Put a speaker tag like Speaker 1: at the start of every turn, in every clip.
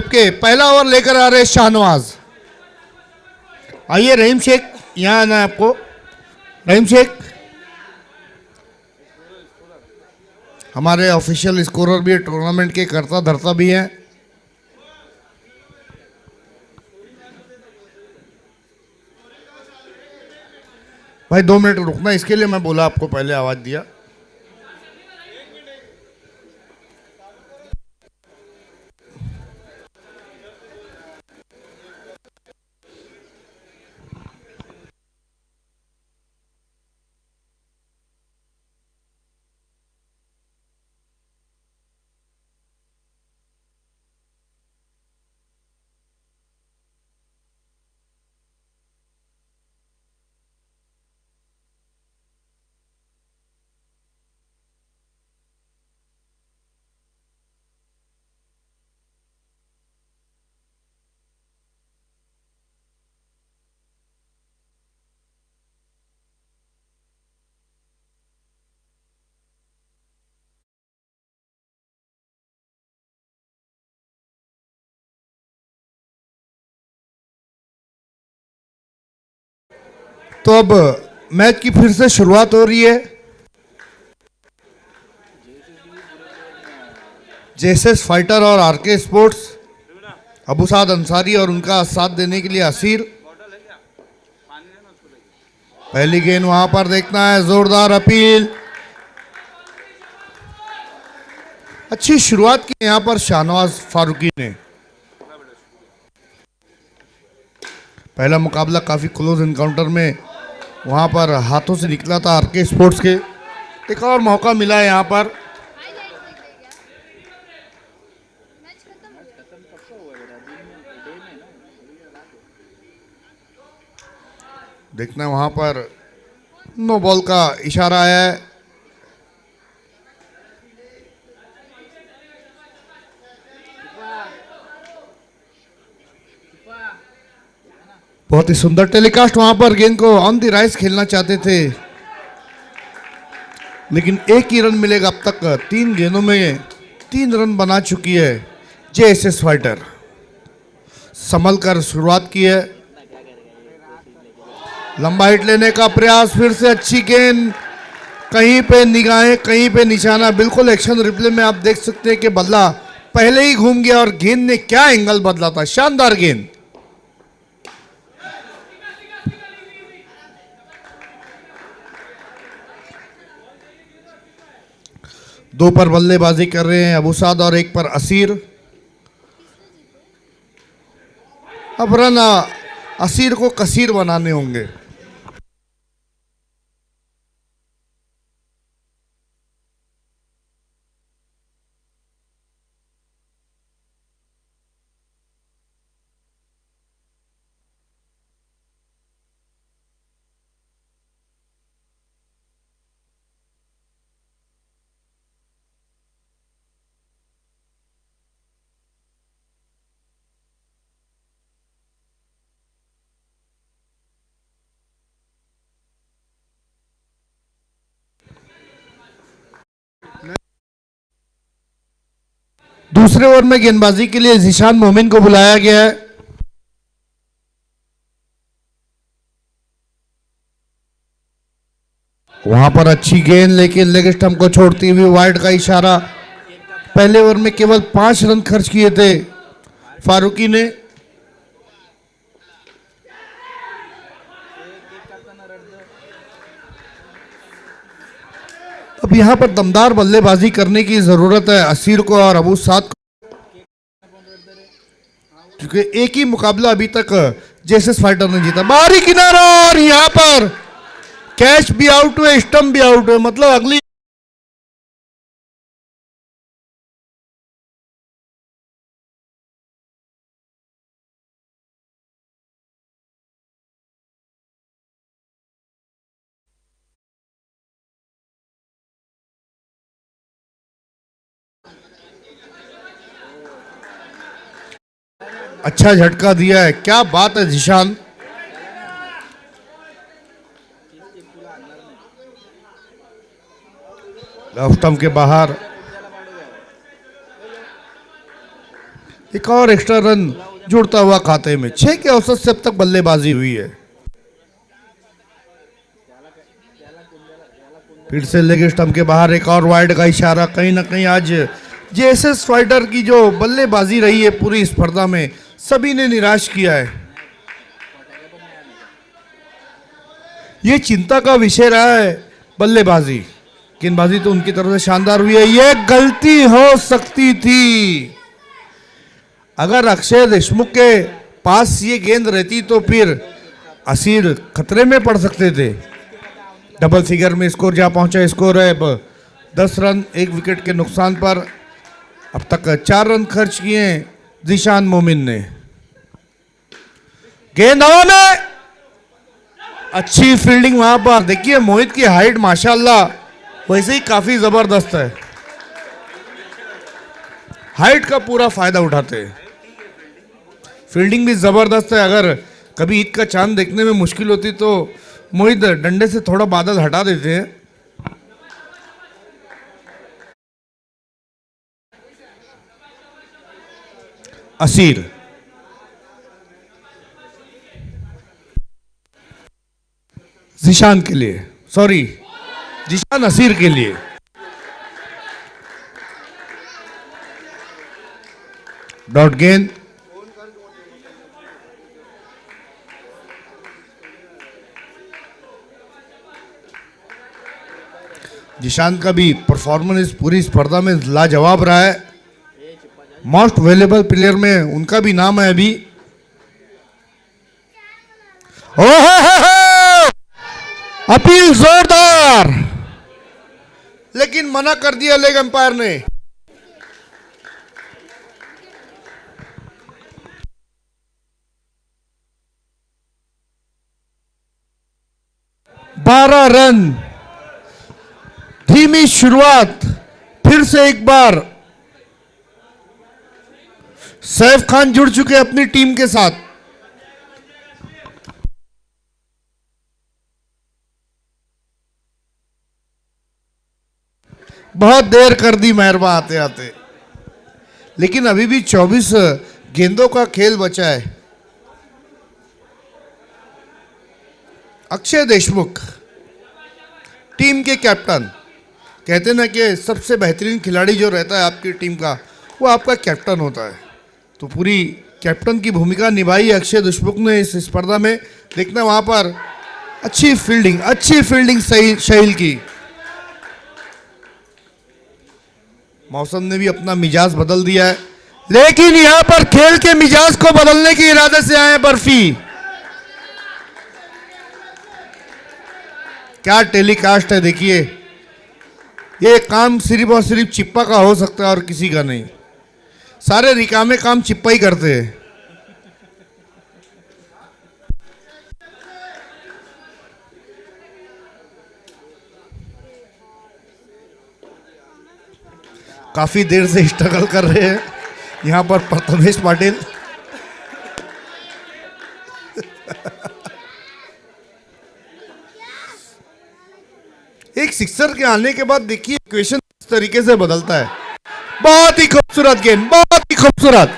Speaker 1: जबकि पहला ओवर लेकर आ रहे शाहनवाज। आइए रहीम शेख, यहाँ आना है आपको। रहीम शेख हमारे ऑफिशियल स्कोरर भी है, टूर्नामेंट के करता धरता भी हैं। भाई 2 मिनट रुकना, इसके लिए मैं बोला आपको, पहले आवाज दिया। तो अब मैच की फिर से शुरुआत हो रही है। जेएसएस फाइटर और आरके स्पोर्ट्स, अबू साद अंसारी और उनका साथ देने के लिए असीर। पहली गेंद वहां पर देखना है, जोरदार अपील। अच्छी शुरुआत की यहां पर शाहनवाज फारूकी ने। पहला मुकाबला काफी क्लोज एनकाउंटर में वहां पर हाथों से निकला था आरके स्पोर्ट्स के। एक और मौका मिला है यहां पर। देखना वहां पर नो बॉल का इशारा है। बहुत ही सुंदर टेलीकास्ट वहां पर। गेंद को ऑन द राइस खेलना चाहते थे, लेकिन एक ही रन मिलेगा। अब तक 3 गेंदों में 3 रन बना चुकी है जेएसएस फाइटर। संभल कर शुरुआत की है, लंबा हिट लेने का प्रयास। फिर से अच्छी गेंद, कहीं पे निगाहें कहीं पे निशाना। बिल्कुल एक्शन रिप्ले में आप देख सकते हैं कि बदला पहले ही घूम गया और गेंद ने क्या एंगल बदला था। शानदार गेंद। दो पर बल्लेबाजी कर रहे हैं अबू साद और एक पर असीर। अब रन असीर को कसीर बनाने होंगे। दूसरे ओवर में गेंदबाजी के लिए जिशान मोमिन को बुलाया गया है। वहां पर अच्छी गेंद, लेकिन लेग स्टंप को छोड़ती हुई वाइड का इशारा। पहले ओवर में केवल 5 रन खर्च किए थे फारूकी ने। अब यहां पर दमदार बल्लेबाजी करने की जरूरत है असीर को और अबू साद को, क्योंकि एक ही मुकाबला अभी तक जेएसएस फाइटर ने जीता। बाहरी किनारा और यहां पर कैच भी आउट हुए, स्टंप भी आउट हुए। मतलब अगली अच्छा झटका दिया है, क्या बात है जिशान। ऑफ स्टंप के बाहर एक और एक्स्ट्रा रन जुड़ता हुआ खाते में। 6 के औसत से अब तक बल्लेबाजी हुई है। फिर से लेग स्टंप के बाहर एक और वाइड का इशारा। कहीं ना कहीं आज जेएसएस फाइटर की जो बल्लेबाजी रही है पूरी स्पर्धा में, सभी ने निराश किया है। ये चिंता का विषय रहा है बल्लेबाजी। गेंदबाजी तो उनकी तरफ से शानदार हुई है। ये गलती हो सकती थी। अगर अक्षय देशमुख के पास ये गेंद रहती तो फिर असीर खतरे में पड़ सकते थे। डबल फिगर में स्कोर जा पहुंचा। स्कोर है अब 10 रन, 1 विकेट के नुकसान पर। अब तक 4 रन खर्च किए जिशान मोमिन ने। गेंद हवा में, अच्छी फील्डिंग वहां पर। देखिए मोहित की हाइट माशाल्लाह वैसे ही काफी जबरदस्त है। हाइट का पूरा फायदा उठाते हैं। फील्डिंग भी जबरदस्त है। अगर कभी ईद का चांद देखने में मुश्किल होती तो मोहित डंडे से थोड़ा बादल हटा देते हैं। असीर जिशान के लिए, सॉरी जिशान असीर के लिए। डॉट गेंद। जिशान का भी परफॉर्मेंस पूरी स्पर्धा में लाजवाब रहा है। मोस्ट वैल्यूएबल प्लेयर में उनका भी नाम है अभी। अपील जोरदार, लेकिन मना कर दिया लेग अंपायर ने। बारह रन, धीमी शुरुआत। फिर से एक बार सैफ खान जुड़ चुके अपनी टीम के साथ। बहुत देर कर दी मेहरबा आते आते, लेकिन अभी भी 24 गेंदों का खेल बचा है। अक्षय देशमुख टीम के कैप्टन। कहते ना कि सबसे बेहतरीन खिलाड़ी जो रहता है आपकी टीम का, वो आपका कैप्टन होता है। तो पूरी कैप्टन की भूमिका निभाई अक्षय देशमुख ने इस स्पर्धा में। देखना वहां पर अच्छी फील्डिंग शहील की। मौसम ने भी अपना मिजाज बदल दिया है, लेकिन यहां पर खेल के मिजाज को बदलने के इरादे से आए बर्फी। क्या टेलीकास्ट है देखिए। ये काम सिर्फ और सिर्फ चिप्पा का हो सकता है और किसी का नहीं। सारे रिकामे काम चिप्पा ही करते हैं। काफी देर से स्ट्रगल कर रहे हैं यहां पर प्रथमेश पाटिल। एक सिक्सर के आने के बाद देखिए इक्वेशन इस तरीके से बदलता है। बहुत ही खूबसूरत गेंद, बहुत ही खूबसूरत।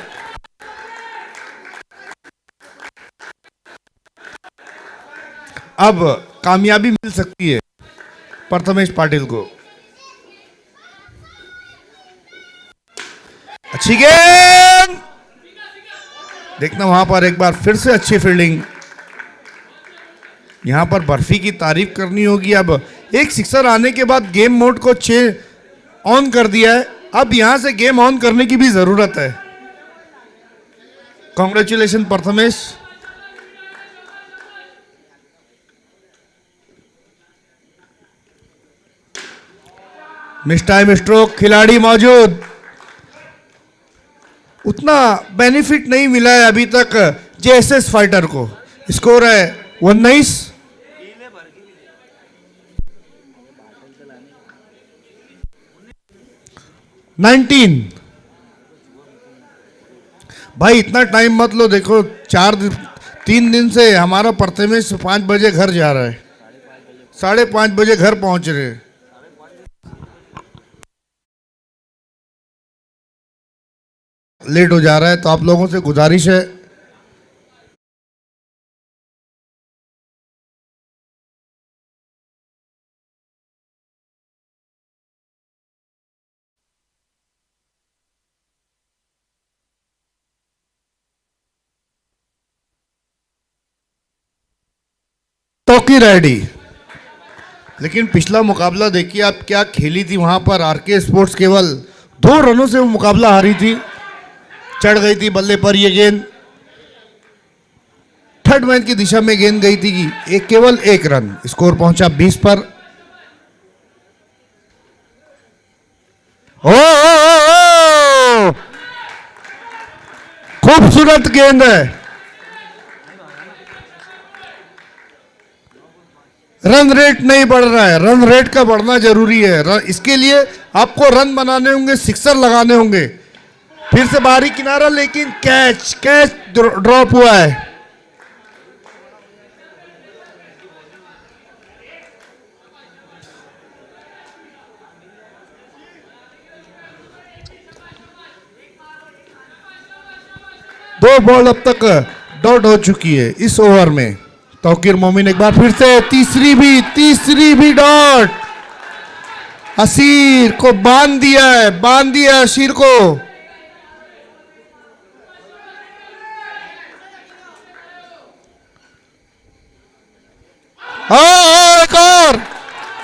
Speaker 1: अब कामयाबी मिल सकती है प्रथमेश पाटिल को। अच्छी गेंद। देखना वहां पर एक बार फिर से अच्छी फील्डिंग। यहां पर बर्फी की तारीफ करनी होगी। अब एक सिक्सर आने के बाद गेम मोड को ऑन कर दिया है। अब यहां से गेम ऑन करने की भी जरूरत है। Congratulation Prathamesh. Miss time stroke, खिलाड़ी मौजूद। उतना बेनिफिट नहीं मिला है अभी तक जेएसएस फाइटर को। स्कोर है 19। भाई इतना टाइम मत लो। देखो 3 दिन से हमारा प्रथमेश 5 बजे घर जा रहा है, 5:30 बजे घर पहुंच रहे। लेट हो जा रहा है, तो आप लोगों से गुजारिश है टोकी रेडी। लेकिन पिछला मुकाबला देखिए आप क्या खेली थी वहां पर आरके स्पोर्ट्स, केवल 2 रनों से वो मुकाबला हारी थी। चढ़ गई थी बल्ले पर ये गेंद, थर्ड मैन की दिशा में गेंद गई थी कि केवल 1 रन, स्कोर पहुंचा 20 पर। ओ, खूबसूरत गेंद है। रन रेट नहीं बढ़ रहा है, रन रेट का बढ़ना जरूरी है। इसके लिए आपको रन बनाने होंगे, सिक्सर लगाने होंगे। फिर से बाहरी किनारा, लेकिन कैच कैच ड्रॉप हुआ है। दो बॉल अब तक डॉट हो चुकी है इस ओवर में। तौकीर मोमिन एक बार फिर से तीसरी भी डॉट। असीर को बांध दिया है असीर को।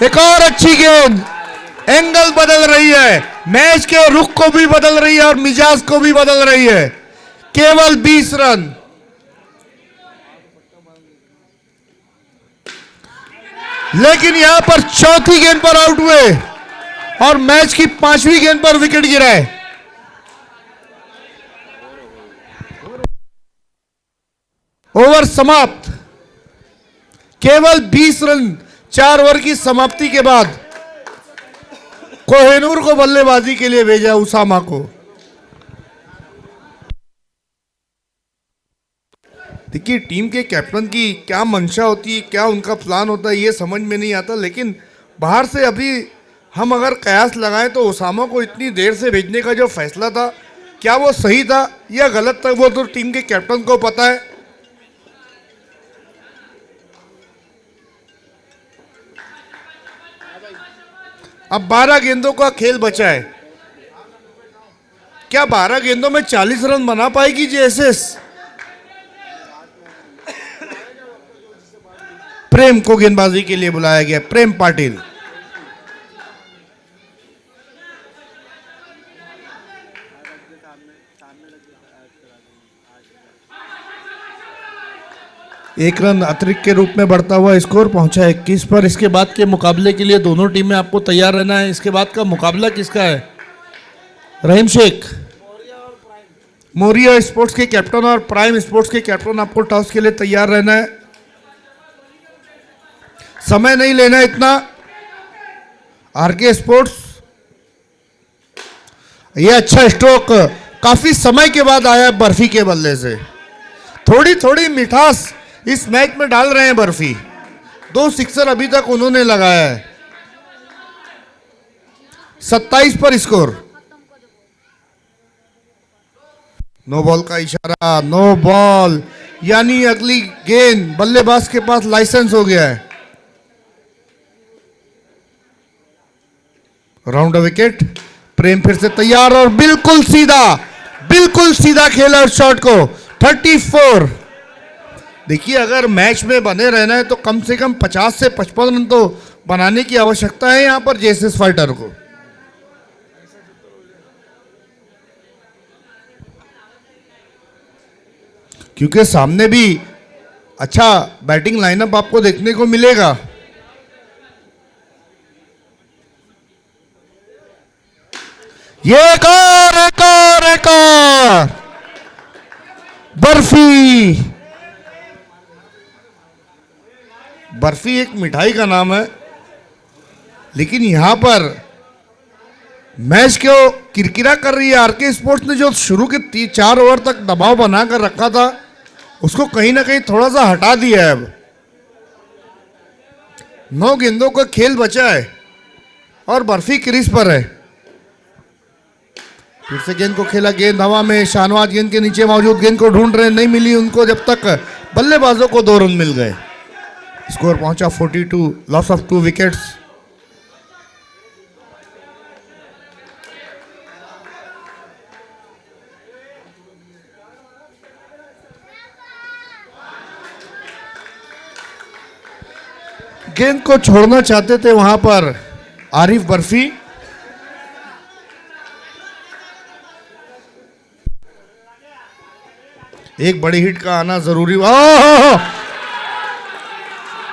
Speaker 1: एक और अच्छी गेंद, एंगल बदल रही है, मैच के रुख को भी बदल रही है और मिजाज को भी बदल रही है। केवल 20 रन। लेकिन यहां पर चौथी गेंद पर आउट हुए और मैच की 5वीं गेंद पर विकेट गिरा है। ओवर समाप्त। केवल 20 रन 4 ओवर की समाप्ति के बाद कोहिनूर को बल्लेबाजी के लिए भेजा उसामा को। देखिए टीम के कैप्टन की क्या मंशा होती है, क्या उनका प्लान होता है, ये समझ में नहीं आता। लेकिन बाहर से अभी हम अगर कयास लगाएं तो उसामा को इतनी देर से भेजने का जो फैसला था, क्या वो सही था या गलत था, वो तो टीम के कैप्टन को पता है। अब 12 गेंदों का खेल बचा है। क्या 12 गेंदों में 40 रन बना पाएगी जेएसएस? प्रेम को गेंदबाजी के लिए बुलाया गया, प्रेम पाटिल। एक रन अतिरिक्त के रूप में बढ़ता हुआ स्कोर पहुंचा 21 पर। इसके बाद के मुकाबले के लिए दोनों टीमें आपको तैयार रहना है। इसके बाद का मुकाबला किसका है? रहीम शेख, मोरिया स्पोर्ट्स के कैप्टन और प्राइम स्पोर्ट्स के कैप्टन, आपको टॉस के लिए तैयार रहना है। समय नहीं लेना इतना। आरके स्पोर्ट्स, ये अच्छा स्ट्रोक काफी समय के बाद आया बर्फी के बल्ले से। थोड़ी थोड़ी मिठास इस मैच में डाल रहे हैं बर्फी। 2 सिक्सर अभी तक उन्होंने लगाया है। 27 पर स्कोर। नो बॉल का इशारा, नो बॉल, यानी अगली गेंद बल्लेबाज के पास लाइसेंस हो गया है। Round wicket. प्रेम फिर से तैयार और बिल्कुल सीधा खेला उस शॉट को। 34। देखिए अगर मैच में बने रहना है तो कम से कम 50 से 55 रन तो बनाने की आवश्यकता है यहां पर जेएसएस फाइटर को। क्योंकि सामने भी अच्छा बैटिंग लाइनअप आपको देखने को मिलेगा। ये एक और बर्फी एक मिठाई का नाम है, लेकिन यहां पर मैच को किरकिरा कर रही है आरके स्पोर्ट्स ने। जो शुरू के 4 ओवर तक दबाव बनाकर रखा था उसको कहीं ना कहीं थोड़ा सा हटा दिया है। अब 9 गेंदों का खेल बचा है और बर्फी क्रीज पर है। फिर से गेंद को खेला, गेंद हवा में, शाहनवाज गेंद के नीचे मौजूद, गेंद को ढूंढ रहे, नहीं मिली उनको, जब तक बल्लेबाजों को 2 रन मिल गए। स्कोर पहुंचा 42, लॉस ऑफ 2 विकेट्स। गेंद को छोड़ना चाहते थे वहां पर आरिफ बर्फी। एक बड़ी हिट का आना जरूरी।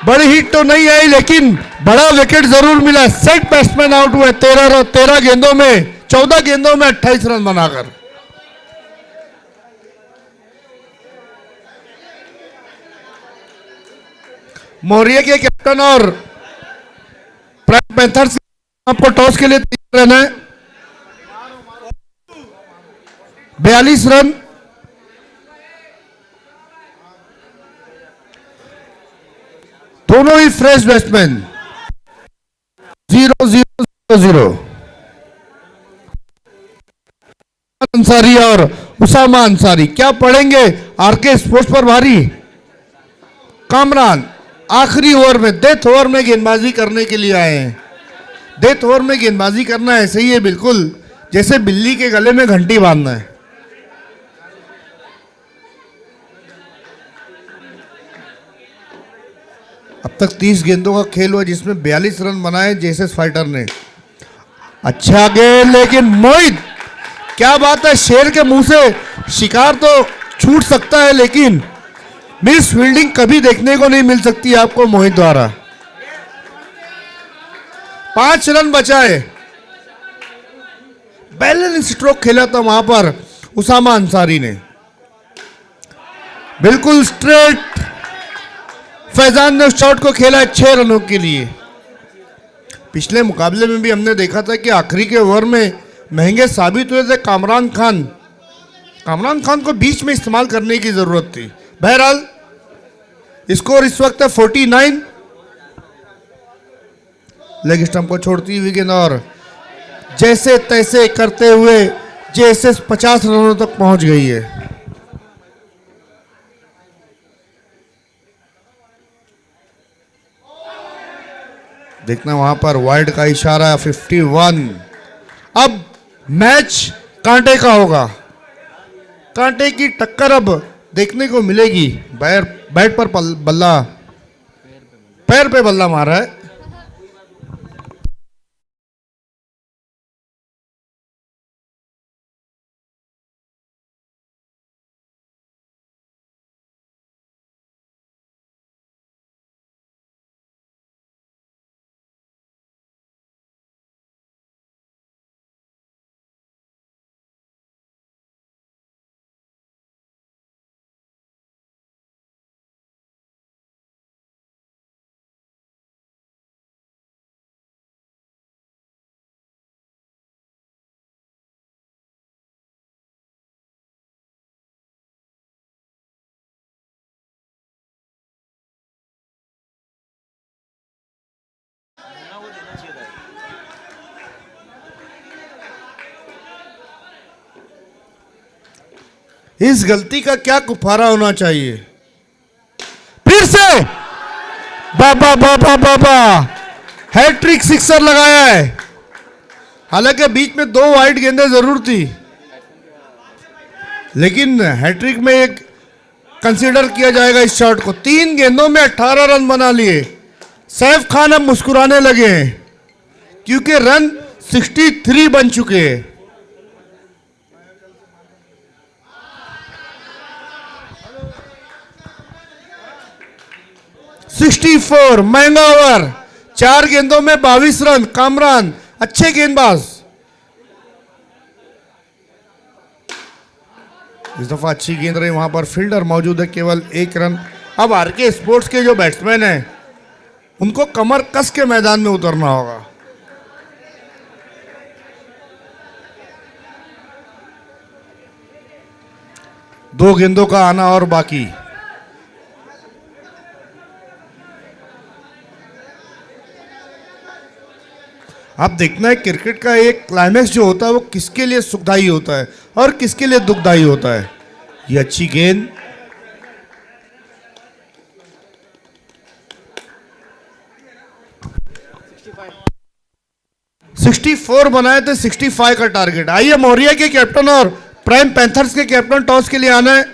Speaker 1: बड़ी हिट तो नहीं आई लेकिन बड़ा विकेट जरूर मिला। सेट बैट्समैन आउट हुए 13 गेंदों में, 14 गेंदों में 28 रन बनाकर। मौर्य के कैप्टन और प्राइम पैंथर्स आपको टॉस के लिए तैयार रहना है। 42 रन। दोनों ही फ्रेश बैट्समैन। 0-0-0-0। अंसारी और उसामा अंसारी क्या पढ़ेंगे आरके स्पोर्ट्स पर भारी। कामरान आखिरी ओवर में, डेथ ओवर में गेंदबाजी करने के लिए आए हैं। डेथ ओवर में गेंदबाजी करना ऐसे ही है, बिल्कुल जैसे बिल्ली के गले में घंटी बांधना है। अब तक 30 गेंदों का खेल हुआ जिसमें 42 रन बनाए जेसस फाइटर ने। अच्छा गेंद, लेकिन मोहित, क्या बात है, शेर के मुंह से शिकार तो छूट सकता है लेकिन मिस फील्डिंग कभी देखने को नहीं मिल सकती आपको मोहित द्वारा। 5 रन बचाए। बैलेंस स्ट्रोक खेला था वहां पर उसामा अंसारी ने, बिल्कुल स्ट्रेट। फैजान ने उस शॉट को खेला 6 रनों के लिए। पिछले मुकाबले में भी हमने देखा था कि आखिरी के ओवर में महंगे साबित हुए थे कामरान खान। कामरान खान को बीच में इस्तेमाल करने की जरूरत थी। बहरहाल स्कोर इस वक्त है 49। लेग स्टंप को छोड़ती हुई गेंद और जैसे तैसे करते हुए जैसे 50 रनों तक पहुंच गई है। देखना वहां पर वाइड का इशारा। 51। अब मैच कांटे का होगा। कांटे की टक्कर अब देखने को मिलेगी। बैट पर बल्ला, पैर पे बल्ला मारा है। इस गलती का क्या कुफारा होना चाहिए। फिर से बाबा बाबा बाबा हैट्रिक सिक्सर लगाया है। हालांकि बीच में 2 वाइड गेंदें जरूर थी लेकिन हैट्रिक में एक कंसीडर किया जाएगा इस शॉट को। 3 गेंदों में 18 रन बना लिए। सैफ खान अब मुस्कुराने लगे हैं क्योंकि रन 63 बन चुके हैं। $64 महंगा ओवर। 4 गेंदों में 22 रन। कामरान अच्छे गेंदबाज। इस दफा अच्छी गेंद रही। वहां पर फील्डर मौजूद है, केवल 1 रन। अब आरके स्पोर्ट्स के जो बैट्समैन हैं उनको कमर कस के मैदान में उतरना होगा। दो गेंदों का आना और बाकी। आप देखना है क्रिकेट का एक क्लाइमैक्स जो होता है वो किसके लिए सुखदायी होता है और किसके लिए दुखदायी होता है। ये अच्छी गेंद, सिक्सटी 64 बनाए थे, 65 का टारगेट। आइए मौर्या के कैप्टन और प्राइम पैंथर्स के कैप्टन टॉस के लिए आना है।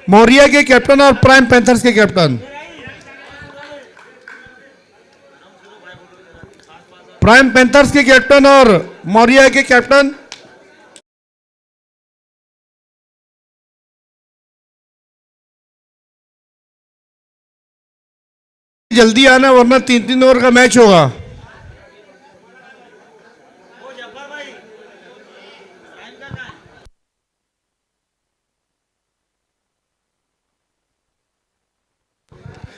Speaker 1: मौर्या के कैप्टन और प्राइम पैंथर्स के कैप्टन, प्राइम पैंथर्स के कैप्टन और मौर्या के कैप्टन। जल्दी आना वरना 3-3 ओवर का मैच होगा।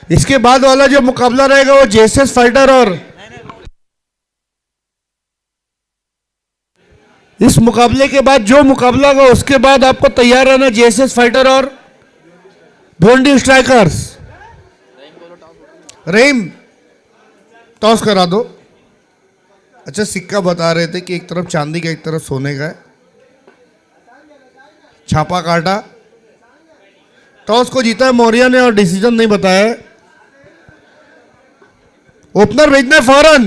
Speaker 1: इसके बाद वाला जो मुकाबला रहेगा वो जेएसएस फाइटर और इस मुकाबले के बाद जो मुकाबला होगा उसके बाद आपको तैयार रहना जेएसएस फाइटर और भिवंडी स्ट्राइकर्स। रहीम टॉस करा दो। अच्छा सिक्का बता रहे थे कि एक तरफ चांदी का एक तरफ सोने का है। छापा काटा, टॉस को जीता है मौर्या ने और डिसीजन नहीं बताया। ओपनर भेजना है फौरन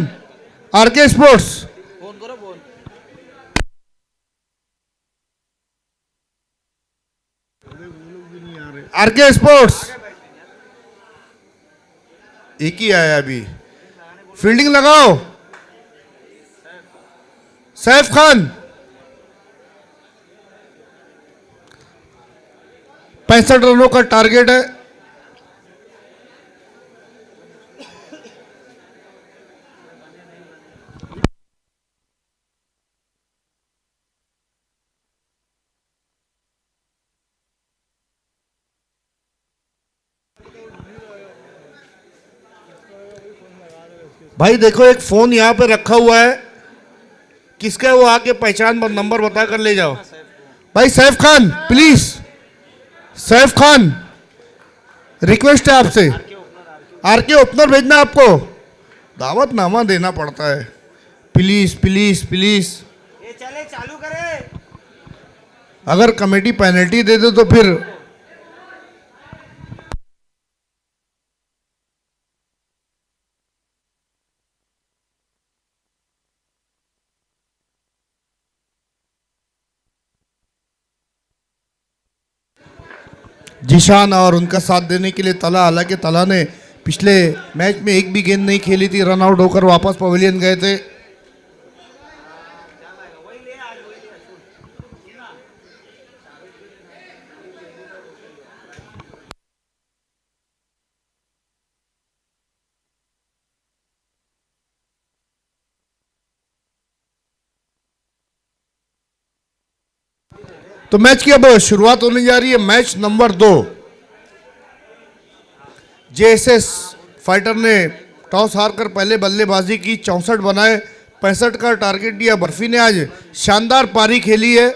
Speaker 1: आरके स्पोर्ट्स। आरके स्पोर्ट्स एक ही आया अभी। फील्डिंग लगाओ सैफ खान। 65 रनों का टारगेट है। भाई देखो एक फोन यहां पे रखा हुआ है, किसका है वो आके पहचान नंबर बता कर ले जाओ। भाई सैफ खान प्लीज, सैफ खान रिक्वेस्ट है आपसे। आरके ओपनर भेजना आपको, दावतनामा देना पड़ता है। प्लीज प्लीज प्लीज,
Speaker 2: ये चले चालू करे।
Speaker 1: अगर कमेटी पेनल्टी दे दे तो फिर जिशान और उनका साथ देने के लिए तला। हालांकि तला ने पिछले मैच में एक भी गेंद नहीं खेली थी, रन आउट होकर वापस पवेलियन गए थे। तो मैच की अब शुरुआत होने जा रही है। Match number 2। जेएसएस फाइटर ने टॉस हारकर पहले बल्लेबाजी की, 64 बनाए, 65 का टारगेट दिया। बर्फी ने आज शानदार पारी खेली है,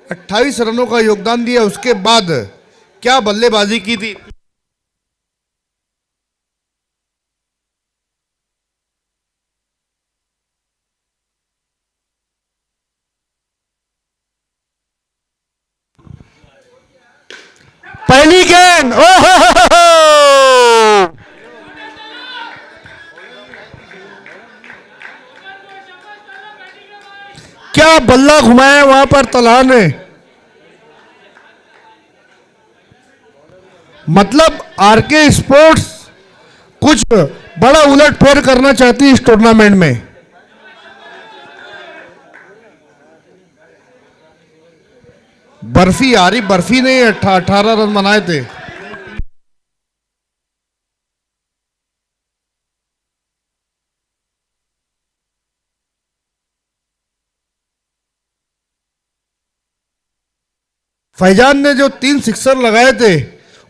Speaker 1: 28 रनों का योगदान दिया। उसके बाद क्या बल्लेबाजी की थी। पहली गेंद, क्या बल्ला घुमाया वहां पर तला ने। मतलब आरके स्पोर्ट्स कुछ बड़ा उलटफेर करना चाहती है इस टूर्नामेंट में। बर्फी आ रही, बर्फी ने 18 रन बनाए थे। फैजान ने जो 3 सिक्सर लगाए थे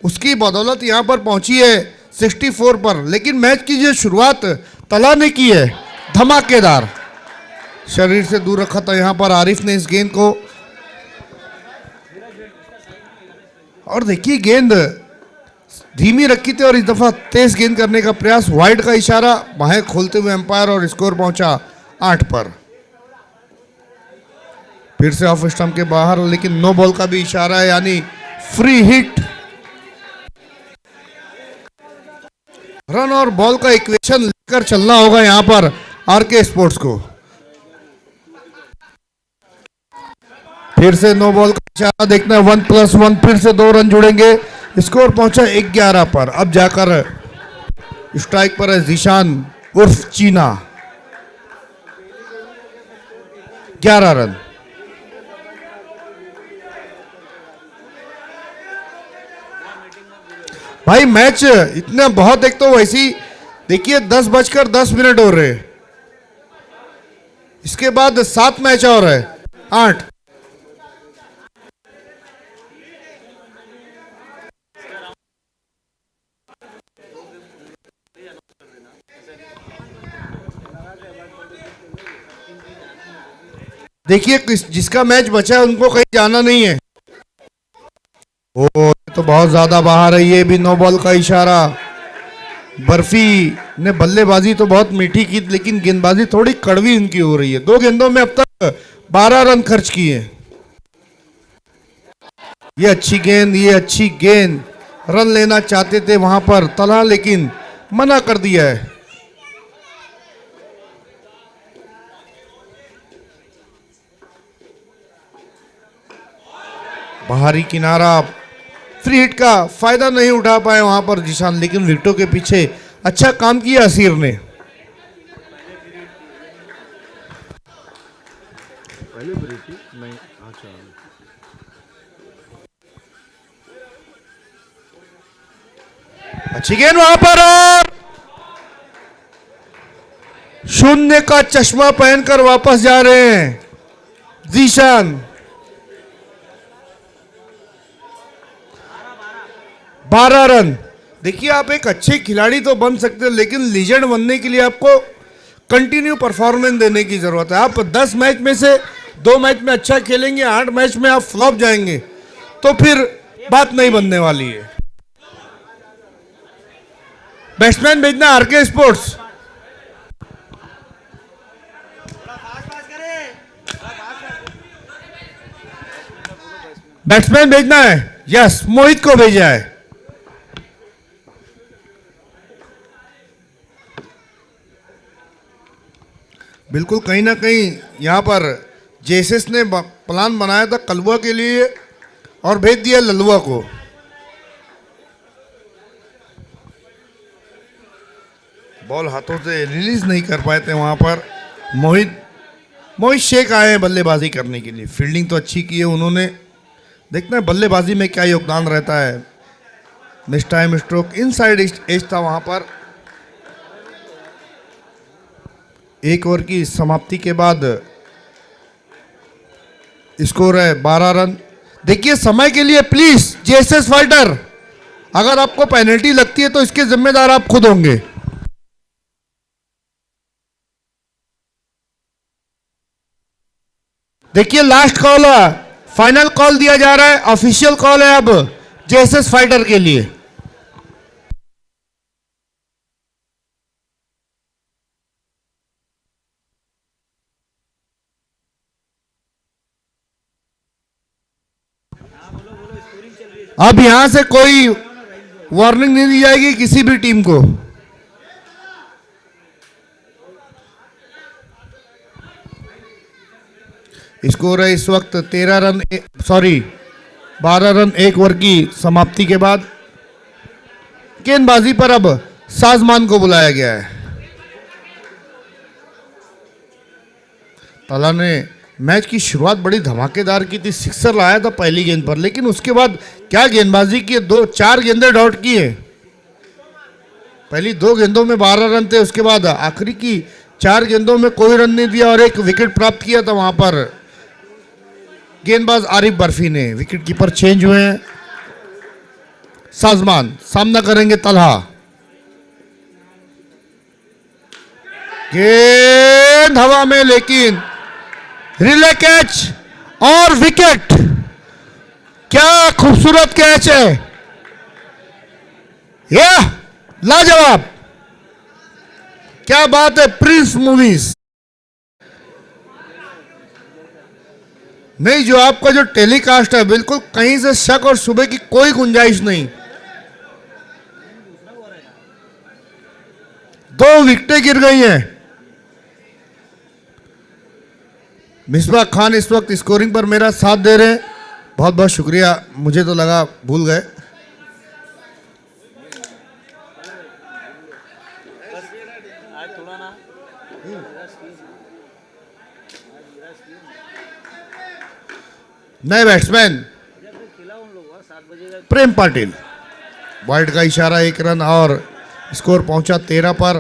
Speaker 1: उसकी बदौलत यहां पर पहुंची है 64 पर। लेकिन मैच की जो शुरुआत तला ने की है धमाकेदार, शरीर से दूर रखा था यहां पर आरिफ ने इस गेंद को। और देखिए गेंद धीमी रखी थी और इस दफा तेज गेंद करने का प्रयास। वाइड का इशारा, बाहें खोलते हुए एम्पायर और स्कोर पहुंचा 8 पर। फिर से ऑफ स्टंप के बाहर, लेकिन नो बॉल का भी इशारा है, यानी फ्री हिट। रन और बॉल का इक्वेशन लेकर चलना होगा यहां पर आरके स्पोर्ट्स को। फिर से नो बॉल का इशारा देखना है, 1+1, फिर से 2 रन जुड़ेंगे। स्कोर पहुंचा 11 पर। अब जाकर स्ट्राइक पर है जीशान उर्फ चीना, 11 रन। भाई मैच इतना बहुत, एक तो वैसी देखिए 10:10 हो रहे, इसके बाद 7 मैच और है, 8। देखिए जिसका मैच बचा है उनको कहीं जाना नहीं है। ओ तो बहुत ज्यादा बाहर है, ये भी नो बॉल का इशारा। बर्फी ने बल्लेबाजी तो बहुत मीठी की, लेकिन गेंदबाजी थोड़ी कड़वी इनकी हो रही है। 2 गेंदों में अब तक 12 रन खर्च किए। ये अच्छी गेंद, ये अच्छी गेंद। रन लेना चाहते थे वहां पर तलहा, लेकिन मना कर दिया है। बाहरी किनारा, फ्री हिट का फायदा नहीं उठा पाए वहां पर जीशान, लेकिन विकेटों के पीछे अच्छा काम किया असीर ने। अच्छी गेंद वहां पर, और शून्य का चश्मा पहनकर वापस जा रहे हैं जीशान। 12 रन। देखिए आप एक अच्छे खिलाड़ी तो बन सकते हैं, लेकिन लीजेंड बनने के लिए आपको कंटिन्यू परफॉर्मेंस देने की जरूरत है। आप 10 मैच में से 2 मैच में अच्छा खेलेंगे, 8 मैच में आप फ्लॉप जाएंगे, तो फिर बात नहीं बनने वाली है। बैट्समैन भेजना आरके स्पोर्ट्स, बैट्समैन भेजना है। यस, मोहित को भेजा है। बिल्कुल कहीं ना कहीं यहां पर जेएसएस ने प्लान बनाया था कलवा के लिए और भेज दिया ललुआ को। बॉल हाथों से रिलीज नहीं कर पाए थे वहां पर। मोहित शेख आए हैं बल्लेबाजी करने के लिए। फील्डिंग तो अच्छी की है उन्होंने, देखना है बल्लेबाजी में क्या योगदान रहता है। Miss time stroke, inside edge था वहां पर। 1 ओवर की समाप्ति के बाद स्कोर है 12 रन। देखिए समय के लिए प्लीज जेएसएस फाइटर, अगर आपको पेनल्टी लगती है तो इसके जिम्मेदार आप खुद होंगे। देखिए लास्ट कॉल है, फाइनल कॉल दिया जा रहा है, ऑफिशियल कॉल है अब जेएसएस फाइटर के लिए। अब यहां से कोई वार्निंग नहीं दी जाएगी किसी भी टीम को। स्कोर है इस वक्त 12 रन 1 ओवर की समाप्ति के बाद। गेंदबाजी पर अब साजमान को बुलाया गया है। तला ने मैच की शुरुआत बड़ी धमाकेदार की थी, सिक्सर लाया था पहली गेंद पर, लेकिन उसके बाद क्या गेंदबाजी की, 4 गेंदें डॉट की है। पहली 2 गेंदों में 12 रन थे, उसके बाद आखिरी की 4 गेंदों में कोई रन नहीं दिया और 1 विकेट प्राप्त किया था वहां पर गेंदबाज आरिफ बर्फी ने। विकेट कीपर चेंज हुए हैं। साजमान सामना करेंगे तलहा। गेंद हवा में, लेकिन रिले कैच और विकेट। क्या खूबसूरत कैच है, यह लाजवाब, क्या बात है। प्रिंस मूवीज नहीं, जो आपका जो टेलीकास्ट है बिल्कुल कहीं से शक और शुबे की कोई गुंजाइश नहीं। 2 विकेटें गिर गई हैं। मिसबा खान इस वक्त स्कोरिंग पर मेरा साथ दे रहे हैं, बहुत बहुत शुक्रिया। मुझे तो लगा भूल गए। नए बैट्समैन प्रेम पाटिल, वाइड का इशारा 1 रन और स्कोर पहुंचा 13 पर।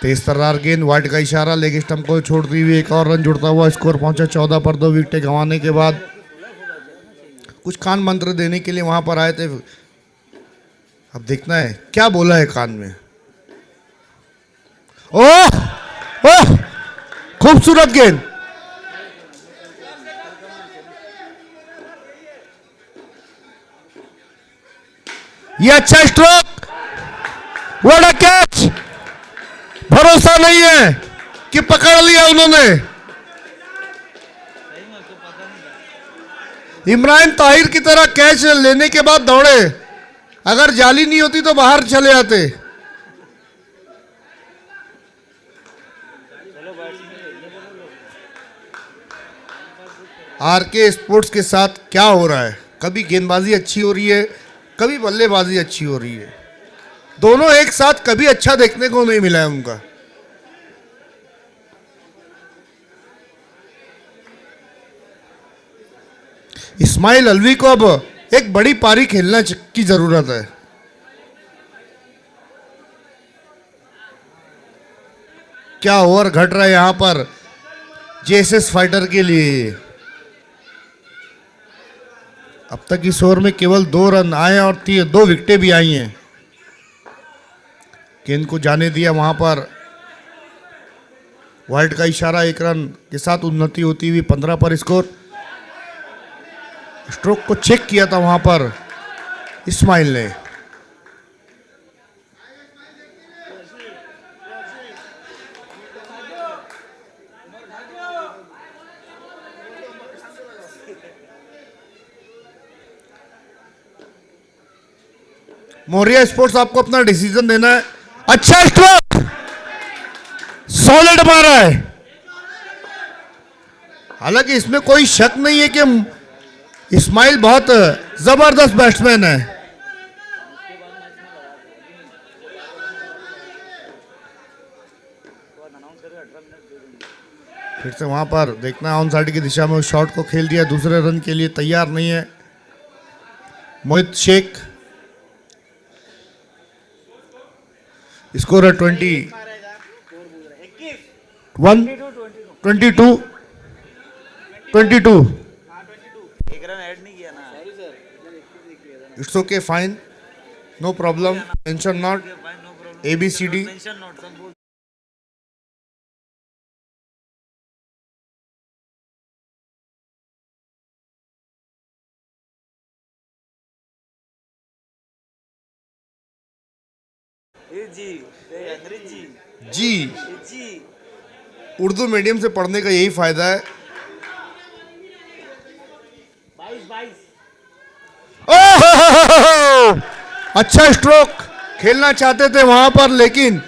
Speaker 1: तेज तर्रार गेंद, वाइड का इशारा, लेग स्टंप को छोड़ती हुई 1 और रन जुड़ता हुआ स्कोर पहुंचा 14 पर। 2 विकेटें गंवाने के बाद कुछ कान मंत्र देने के लिए वहां पर आए थे। अब देखना है क्या बोला है कान में। ओह ओह, खूबसूरत गेंद। ये अच्छा स्ट्रोक, व्हाट अ कैच। भरोसा नहीं है कि पकड़ लिया उन्होंने। इमरान ताहिर की तरह कैच लेने के बाद दौड़े, अगर जाली नहीं होती तो बाहर चले आते। आरके स्पोर्ट्स के साथ क्या हो रहा है, कभी गेंदबाजी अच्छी हो रही है, कभी बल्लेबाजी अच्छी हो रही है। दोनों एक साथ कभी अच्छा देखने को नहीं मिला है उनका। इस्माइल अलवी को अब एक बड़ी पारी खेलना की जरूरत है। क्या ओवर घट रहा है यहां पर जेएसएस फाइटर के लिए। अब तक इस ओवर में केवल 2 रन आए और 2 विकेटें भी आई हैं। गेंद को जाने दिया वहां पर, वाइड का इशारा, 1 रन के साथ उन्नति होती हुई 15 पर स्कोर। स्ट्रोक को चेक किया था वहां पर इस्माइल ने। मोरिया स्पोर्ट्स आपको अपना डिसीजन देना है। अच्छा स्ट्रोक, सॉलिड मारा है। हालांकि इसमें कोई शक नहीं है कि इस्माइल बहुत जबरदस्त बैट्समैन है। फिर से वहां पर देखना, ऑन साइड की दिशा में उस शॉट को खेल दिया, दूसरे रन के लिए तैयार नहीं है मोहित शेख। स्कोर है 21, 22, 22।
Speaker 2: एक रन ऐड नहीं किया ना।
Speaker 1: It's okay, fine, no problem, mention not, ABCD।
Speaker 2: Mention not सब बोल। जी अंग्रेज जी
Speaker 1: जी,
Speaker 2: जी।
Speaker 1: उर्दू मीडियम से पढ़ने का यही फायदा है।
Speaker 2: 22
Speaker 1: ओह, अच्छा स्ट्रोक खेलना चाहते थे वहां पर, लेकिन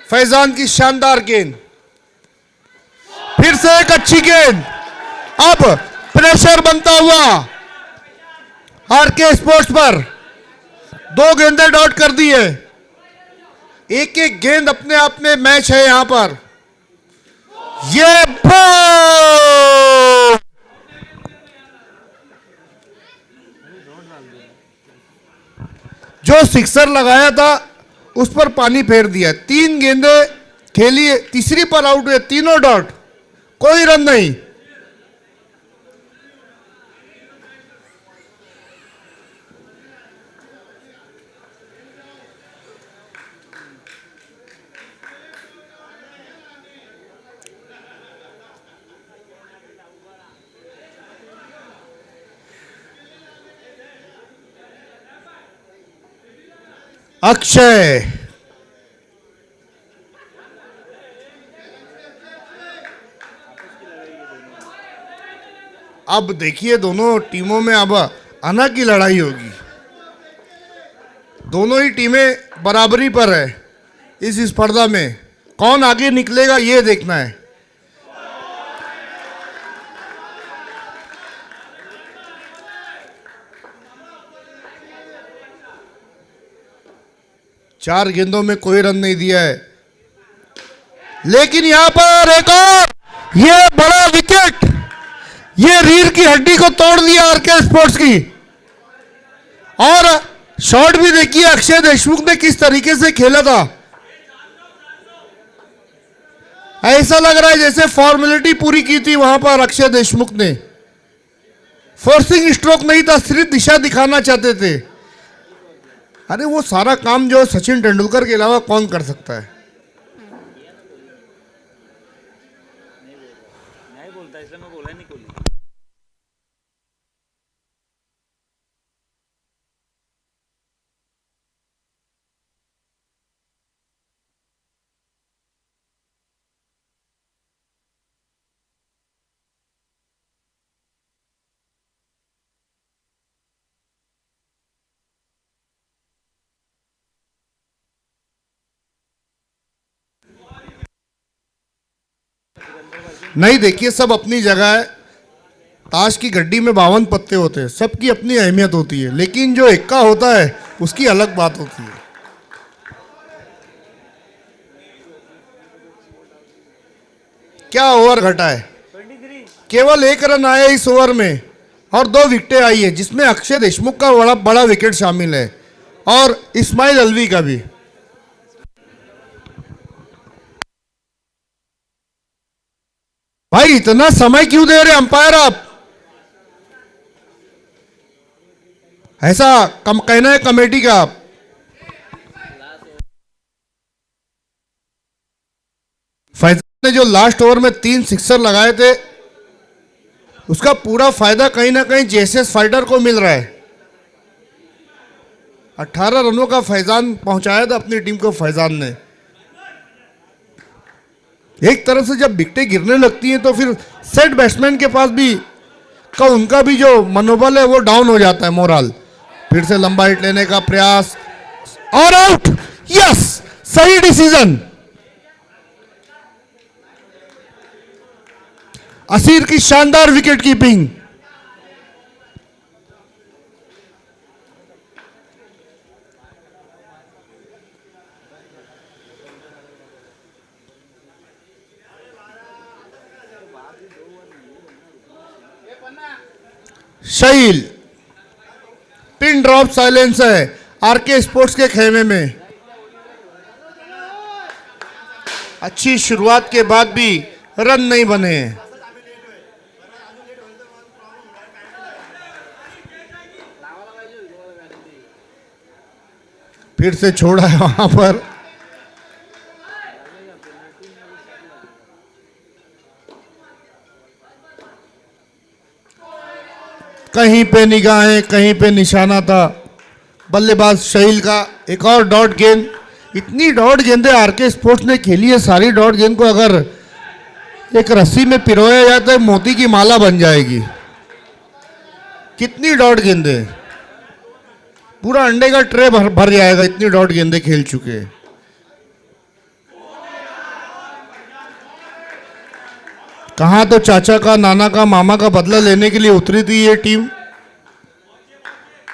Speaker 1: फैजान की शानदार गेंद। फिर से एक अच्छी गेंद। अब प्रेशर बनता हुआ आरके स्पोर्ट्स पर। 2 गेंदें डॉट कर दी है। एक एक गेंद अपने आप में मैच है यहां पर। ये बॉल, जो सिक्सर लगाया था उस पर पानी फेर दिया। 3 गेंदें खेली, तीसरी पर आउट हुए, तीनों डॉट, कोई रन नहीं। अक्षय, अब देखिए दोनों टीमों में अब आना की लड़ाई होगी। दोनों ही टीमें बराबरी पर है इस स्पर्धा में। कौन आगे निकलेगा ये देखना है। चार गेंदों में कोई रन नहीं दिया है, लेकिन यहां पर एक और ये बड़ा विकेट, ये रीढ़ की हड्डी को तोड़ दिया आरके स्पोर्ट्स की। और शॉट भी देखिए अक्षय देशमुख ने किस तरीके से खेला था। ऐसा लग रहा है जैसे फॉर्मेलिटी पूरी की थी वहां पर अक्षय देशमुख ने। फोर्सिंग स्ट्रोक नहीं था, सिर्फ दिशा दिखाना चाहते थे। अरे वो सारा काम जो सचिन तेंदुलकर के अलावा कौन कर सकता है।
Speaker 2: नहीं बोलता इसलिए मैं बोला नहीं कोहली।
Speaker 1: नहीं, देखिए सब अपनी जगह है। ताश की गड्डी में 52 पत्ते होते हैं, सबकी अपनी अहमियत होती है, लेकिन जो इक्का होता है उसकी अलग बात होती है। क्या ओवर घटा है,
Speaker 2: 23।
Speaker 1: केवल 1 रन आया इस ओवर में और 2 विकेटें आई है, जिसमें अक्षय देशमुख का बड़ा बड़ा विकेट शामिल है और इस्माइल अलवी का भी। भाई इतना समय क्यों दे रहे अंपायर आप? ऐसा कम कहना है कमेटी का। फैजल ने जो लास्ट ओवर में 3 सिक्सर लगाए थे, उसका पूरा फायदा कहीं ना कहीं जेएसएस फाइटर को मिल रहा है। 18 रनों का फैजान पहुंचाया था अपनी टीम को फैजान ने। एक तरफ से जब विकेटें गिरने लगती हैं तो फिर सेट बैट्समैन के पास भी उनका भी जो मनोबल है वो डाउन हो जाता है, मोरल। फिर से लंबा हिट लेने का प्रयास और आउट। यस, सही डिसीजन। असीर की शानदार विकेट कीपिंग। शहील, पिन ड्रॉप साइलेंस है आरके स्पोर्ट्स के खेमे में। अच्छी शुरुआत के बाद भी रन नहीं बने। फिर से छोड़ा है वहां पर। कहीं पे निगाहें, कहीं पे निशाना था। बल्लेबाज शहील का एक और डॉट गेंद। इतनी डॉट गेंदें आरके स्पोर्ट्स ने खेली है, सारी डॉट गेंद को अगर एक रस्सी में पिरोया जाए तो मोती की माला बन जाएगी। कितनी डॉट गेंदें, पूरा अंडे का ट्रे भर जाएगा, इतनी डॉट गेंदें खेल चुके हैं। कहां तो चाचा का, नाना का, मामा का बदला लेने के लिए उतरी थी ये टीम,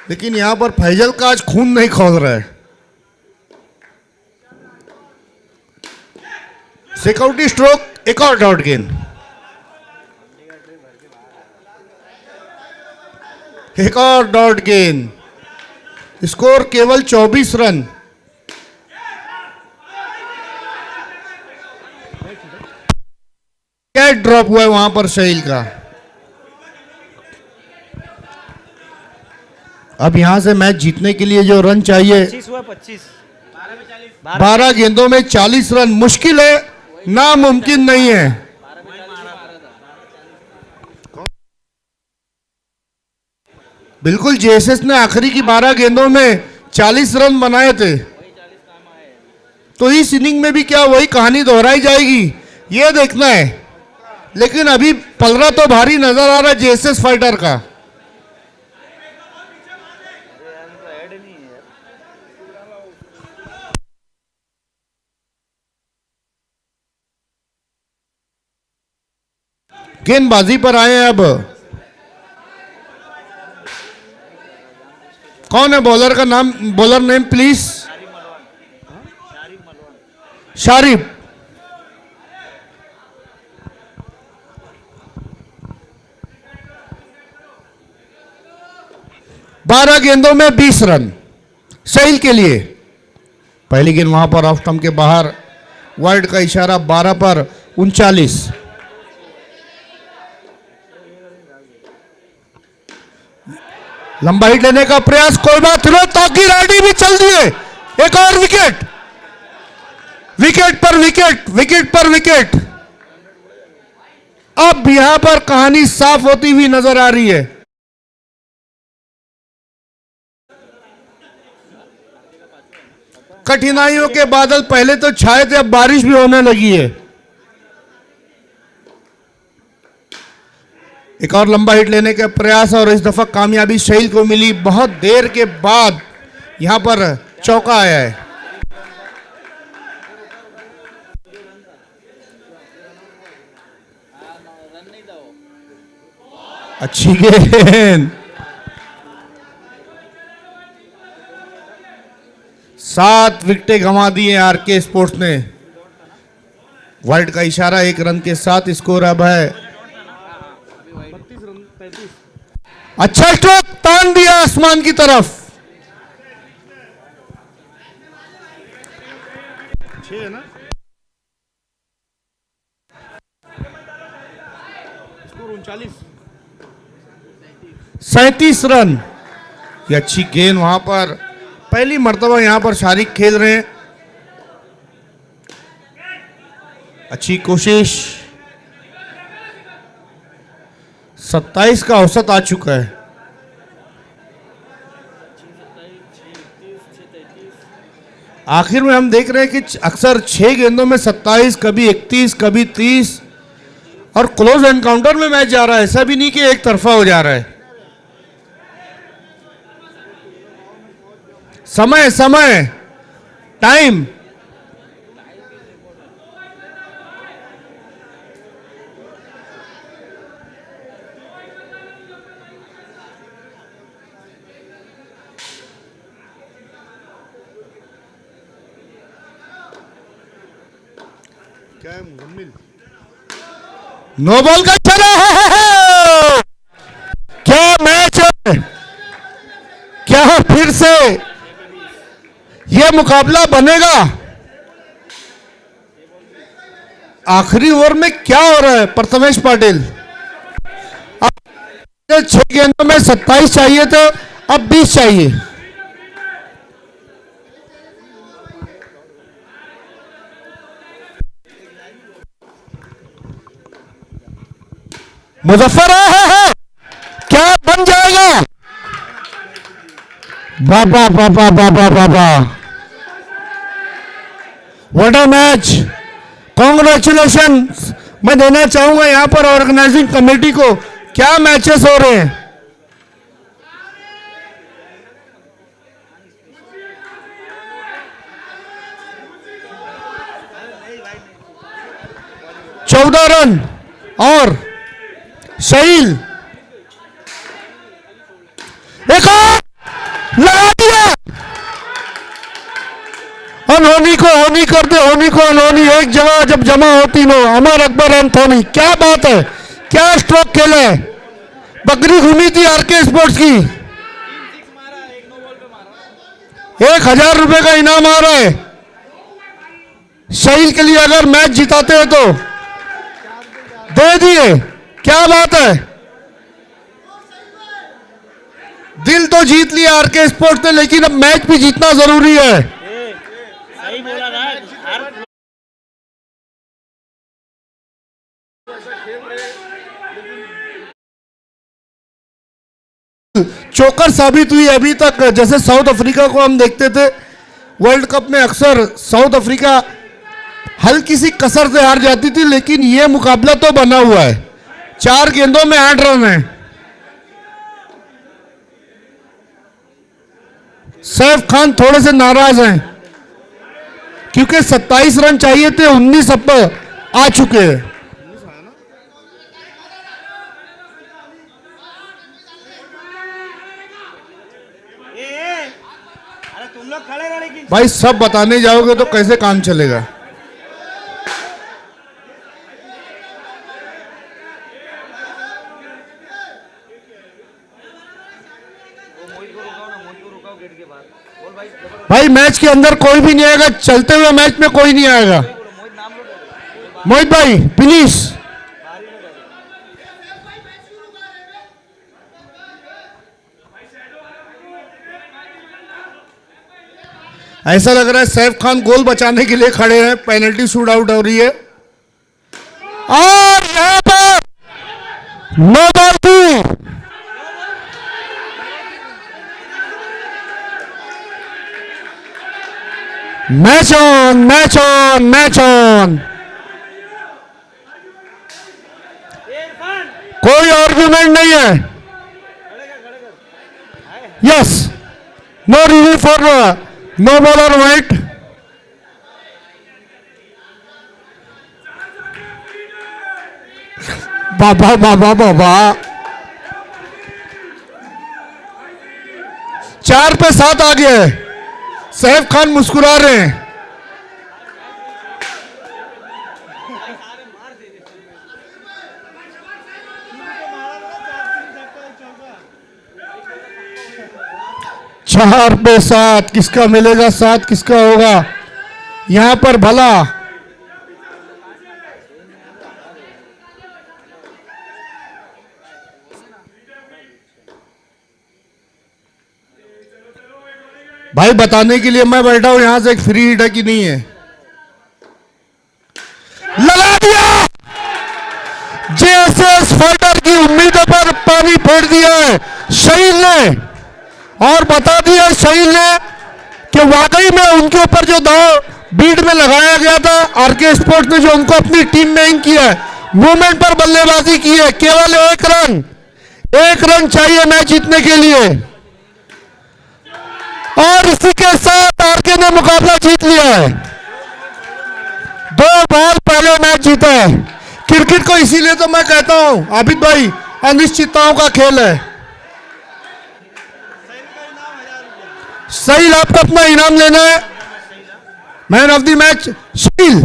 Speaker 1: लेकिन यहां पर फैजल का आज खून नहीं खौल रहा है। सिक्योरिटी स्ट्रोक, एक और डॉट गेंद, एक और डॉट गेंद। स्कोर केवल 24 रन। कैच ड्रॉप हुआ है वहां पर शहील का। अब यहां से मैच जीतने के लिए जो रन चाहिए,
Speaker 2: 25 हुआ 25।
Speaker 1: 12 गेंदों में 40 रन मुश्किल है, नामुमकिन नहीं है। बिल्कुल जेएसएस ने आखिरी की 12 गेंदों में 40 रन बनाए थे, तो इस इनिंग में भी क्या वही कहानी दोहराई जाएगी, ये देखना है। लेकिन अभी पलड़ा तो भारी नजर आ रहा है जेएसएस फाइटर का।
Speaker 2: अरे यार इनको ऐड नहीं है यार।
Speaker 1: गेंदबाजी पर आए हैं अब। कौन है बॉलर का नाम, bowler name please?
Speaker 2: Sharif Malwan. Sharif Malwan.
Speaker 1: Sharif. बारह गेंदों में 20 रन सहील के लिए। पहली गेंद वहां पर ऑफ स्टंप के बाहर, वाइड का इशारा, 12 पर 39। लंबा हिट लेने का प्रयास, कोई बात नहीं, ताकि रेडी भी चल दिए। एक और विकेट, विकेट पर विकेट, विकेट पर विकेट। अब यहां पर कहानी साफ होती हुई नजर आ रही है। कठिनाइयों के बादल पहले तो छाए थे, अब बारिश भी होने लगी है। एक और लंबा हिट लेने का प्रयास और इस दफा कामयाबी सहील को मिली। बहुत देर के बाद यहां पर चौका आया है। अच्छी गेंद, 7 विकेटें गंवा दी हैं आरके स्पोर्ट्स ने। वाइड का इशारा, 1 रन के साथ स्कोर अब है। अच्छा स्ट्रोक, तान दिया आसमान की तरफ। 6 है ना स्कोर? 39, 37 रन। ये अच्छी गेंद वहां पर, पहली मर्तबा यहां पर शारिक खेल रहे हैं। अच्छी कोशिश, 27 का औसत आ चुका है। आखिर में हम देख रहे हैं कि अक्सर 6 गेंदों में 27, कभी 31, कभी 30 और क्लोज एनकाउंटर में मैच जा रहा है। ऐसा भी नहीं कि एक तरफा हो जा रहा है। समय समय, टाइम। क्या है मुजम्मिल? नो बॉल का चला है। क्या मैच है, क्या फिर से यह मुकाबला बनेगा? आखिरी ओवर में क्या हो रहा है प्रथमेश पाटिल? अब 6 गेंदों में 27 चाहिए थे, अब 20 चाहिए। मुजफ्फर है, क्या बन जाएगा? बाबा बाबा बाबा बाबा, व्हाट अ मैच। कॉन्ग्रेचुलेशन मैं देना चाहूंगा यहां पर ऑर्गेनाइजिंग कमेटी को। क्या मैचेस हो रहे हैं। चौदह रन और सहील। एक और लगा दिया। अनहोनी को होनी कर दे, होनी को अनहोनी। एक जगह जब जमा होती नो, अमर अकबर एंथोनी, क्या बात है, क्या स्ट्रोक खेले। बकरी घूमी थी आरके स्पोर्ट्स की। 1000 रुपए का इनाम आ रहा है सहील के लिए, अगर मैच जिताते हैं तो दे दिए। क्या बात है, दिल तो जीत लिया आरके स्पोर्ट्स ने, लेकिन अब मैच भी जीतना जरूरी है।
Speaker 2: सही बोला ना हर
Speaker 1: चोकर साबित हुई अभी तक। जैसे साउथ अफ्रीका को हम देखते थे वर्ल्ड कप में, अक्सर साउथ अफ्रीका हल्की सी कसर से हार जाती थी, लेकिन ये मुकाबला तो बना हुआ है। 4 गेंदों में 8 रन है। सैफ खान थोड़े से नाराज हैं क्योंकि 27 रन चाहिए थे, 19 अब आ चुके हैं।
Speaker 2: अरे तुम लोग खड़े रहने की।
Speaker 1: भाई सब बताने जाओगे तो कैसे काम चलेगा।
Speaker 2: मोहित को रुकाओ ना, मोहित को रुकाओ गेट के बाहर। बोल भाई,
Speaker 1: भाई मैच के अंदर कोई भी नहीं आएगा, चलते हुए मैच में कोई नहीं आएगा।
Speaker 2: मोहित नाम लो।
Speaker 1: मोहित भाई प्लीज। ऐसा लग रहा है सैफ खान गोल बचाने के लिए खड़े हैं। पेनल्टी शूट आउट हो रही है और यहां पर नो बॉल थी। Match on, match on, match on. कोई आर्ग्यूमेंट नहीं है। Yes, no review for no ball और वाइट। बाबा बाबा बाबा, 4 पे 7 आ गया है। सैफ खान मुस्कुरा रहे हैं। चार पे 7 किसका मिलेगा, 7 किसका होगा यहां पर भला। भाई बताने के लिए मैं बैठा हूं, यहां से एक फ्री हिट है कि नहीं है। लगा दिया। जेएसएस फाइटर की उम्मीदों पर पानी फेर दिया है शहीद ने, और बता दिया शहीद ने कि वाकई में उनके ऊपर जो दाव बीट में लगाया गया था, आरके स्पोर्ट्स ने जो उनको अपनी टीम में इन किया है, मूवमेंट पर बल्लेबाजी की है। केवल 1 रन चाहिए मैच जीतने के लिए, और इसी के साथ आरके ने मुकाबला जीत लिया है। 2 बॉल पहले मैच जीता है। क्रिकेट को इसीलिए तो मैं कहता हूं आबिद भाई, अनिश्चितताओं का खेल है। सही, आपको अपना इनाम लेना है। मैन ऑफ द मैच शहीद।